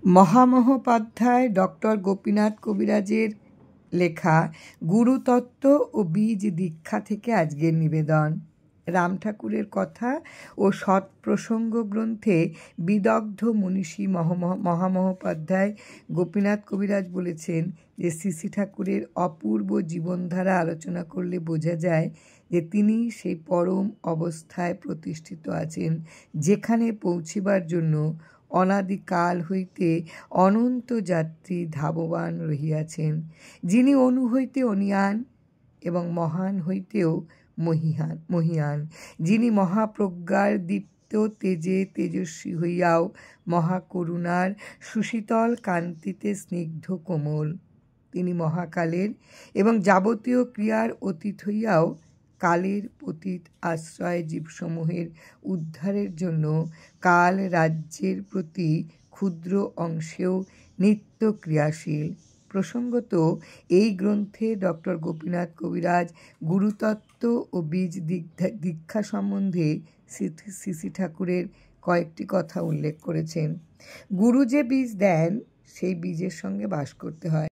মহামহোপাধ্যায় doctor Gopinath কবিরাজের লেখা গুরুতত্ত্ব ও বীজ দীক্ষা থেকে আজকের নিবেদন। রাম ঠাকুরের কথা ও সৎপ্রসঙ্গ গ্রন্থে বিদগ্ধ মনীষী মহামহোপাধ্যায় গোপীনাথ কবিরাজ বলেছেন যে শ্রী ঠাকুরের অপূর্ব জীবনধারা আলোচনা করলে বোঝা যায় যে তিনি সেই পরম অবস্থায় প্রতিষ্ঠিত আছেন যেখানে পৌঁছিবার জন্য অনাদিকাল হইতে অনন্ত যাত্রী ধাবমান রহিয়াছেন, যিনি অনু হইতে অনিয়ান এবং মহান হইতেও মহিয়ান, যিনি মহাপ্রজ্ঞার দীপ্ত তেজে তেজস্বী হইয়াও মহাকরুণার সুশীতল কান্তিতে স্নিগ্ধ কোমল, তিনি মহাকালের এবং যাবতীয় ক্রিয়ার অতীত হইয়াও কালের পতিত আশ্রয় জীবসমূহের উদ্ধারের জন্য কাল রাজ্যের প্রতি ক্ষুদ্র অংশেও নিত্য ক্রিয়াশীল। প্রসঙ্গত এই গ্রন্থে ডক্টর গোপীনাথ কবিরাজ গুরুতত্ত্ব ও বীজ দীক্ষা সম্বন্ধে শ্রী ঠাকুরের কয়েকটি কথা উল্লেখ করেছেন। গুরু যে বীজ দেন সেই বীজের সঙ্গে বাস করতে হয়।